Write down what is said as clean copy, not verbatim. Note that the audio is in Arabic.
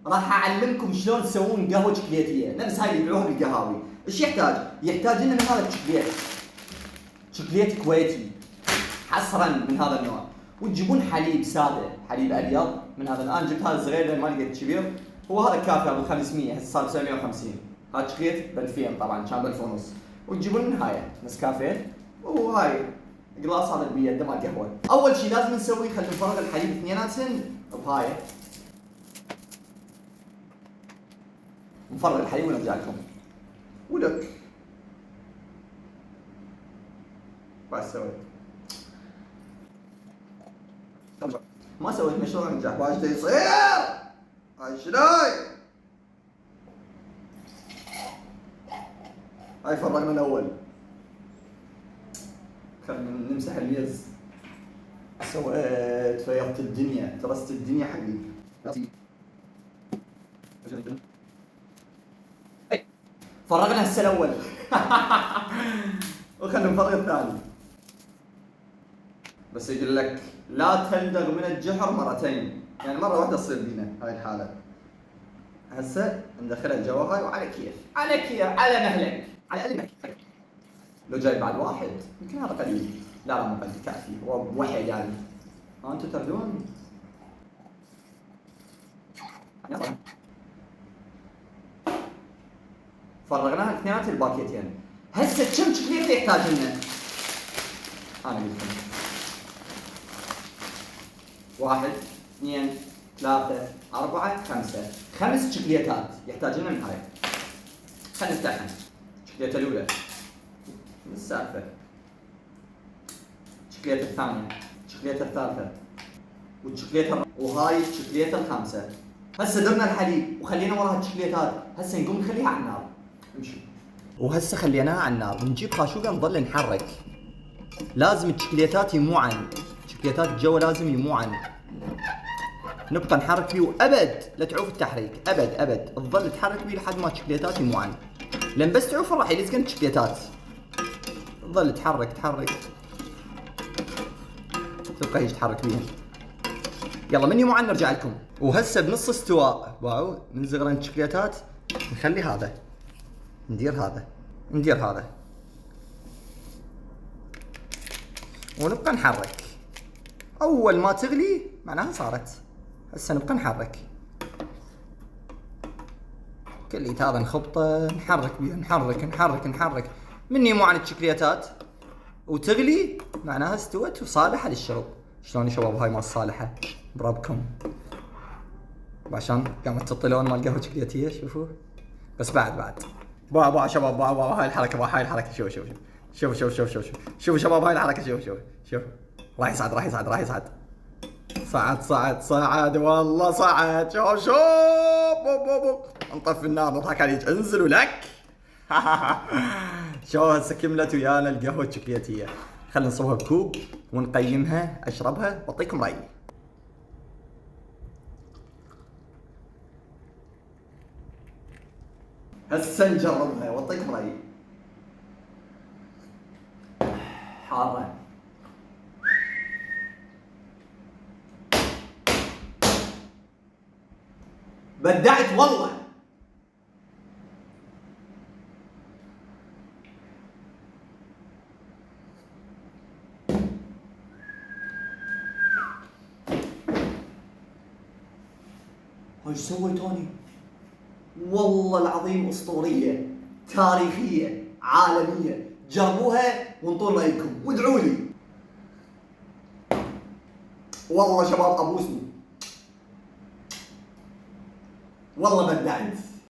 راح اعلمكم شلون تسوون قهوه شوكليتيه نفس هاي اللي يبيعوها بالقهاوي. ايش يحتاج؟ يحتاج لنا من هذا شوكليت كويتي حصرا من هذا النوع، وتجيبون حليب ساده، حليب ابيض من هذا. الان جبت هذا الصغير لان ما لقيت كبير، هو هذا كافي ابو 500 هسه صار 950. هذا شوكليت ب 2000 طبعا كان ب 1000 ونص. وتجيبون هاي نسكافيه، وهاي قلاص هذا بيده مال قهوه. اول شيء لازم نسوي خلينا نفرغ الحليب اثنيناتهم بهاي، نفرغ الحليب ونرجع لكم. ولك بس سويت ما سويت مشروع نجاح واجد يصير. هاي شناي؟ هاي فرغنا الاول، خلينا نمسح اليز. سويت فيضت الدنيا، ترست الدنيا حقي. فرغنا هسه الاول وخلنا نفرغ الثاني. بس يقول لك لا تلدغ من الجحر مرتين، يعني مره واحده تصير بينا هاي الحاله. هسه ندخلها جوا هاي وعلى كيف، على كيف، على مهلك، على قلبك. لو جاي بعد واحد يمكن هذا قليل، لا مو قليل كافي، هو بوحي يعني. انتم تردون. فرغناها اثنينات الباكيتين. هسه كم شوكليت يحتاج لنا؟ انا قلت لكم 1 2 3 4 5 5 شوكليتات يحتاج لنا من هاي. خلينا نفتحها. الشوكليته الاولى السالفه، الشوكليته الثانيه، الشوكليته الثالثه، وهاي الشوكليته الخامسه. هسه درنا الحليب وخلينا وراها الشوكليتات، هسه نقوم نخليها على النار. امشي. وهسه خليناها على النار ونجيب خاشوقه نظل نحرك. لازم الشوكليتات يموعن، الشوكليتات جوا لازم يموعن. نبقى نحرك فيه وابد لا تعوف التحريك، ابد تظل تحرك فيه لحد ما الشوكليتات يموعن. لان بس تعوف راح يلزقن الشوكليتات. تظل تحرك تبقى هيك تحرك بيهن. يلا من يموعن نرجع لكم. وهسه بنص استواء باعوا من زغران الشوكليتات نخلي هذا، ندير هذا ونبقى نحرك. اول ما تغلي معناها صارت. هسه نبقى نحرك كليت هذا، نخبطه نحرك بيه، نحرك من يموعن الشوكليتات وتغلي معناها استوت وصالحه للشرب. شلون يا شباب هاي ما صالحه بربكم، عشان قامت تطلون مال قهوه شوكليتيه. شوفوا بس بعد با شباب هاي الحركه، هاي الحركه. شوفوا شباب هاي الحركه. شوف راح يصعد صعد والله صعد. شوف نطفي النار نضحك عليك. انزلوا لك شوف هسه كملت ويانا القهوه الشوكليتيه. خلينا نصبها بكوب ونقيمها، اشربها واعطيكم رايي. هسه نجربها واعطيكم رايي. حاره بدعت والله. ايش سويت اني؟ والله العظيم اسطوريه، تاريخيه، عالميه. جربوها وانطوا رايكم وادعوا لي. والله شباب ابوسني، والله بدعت.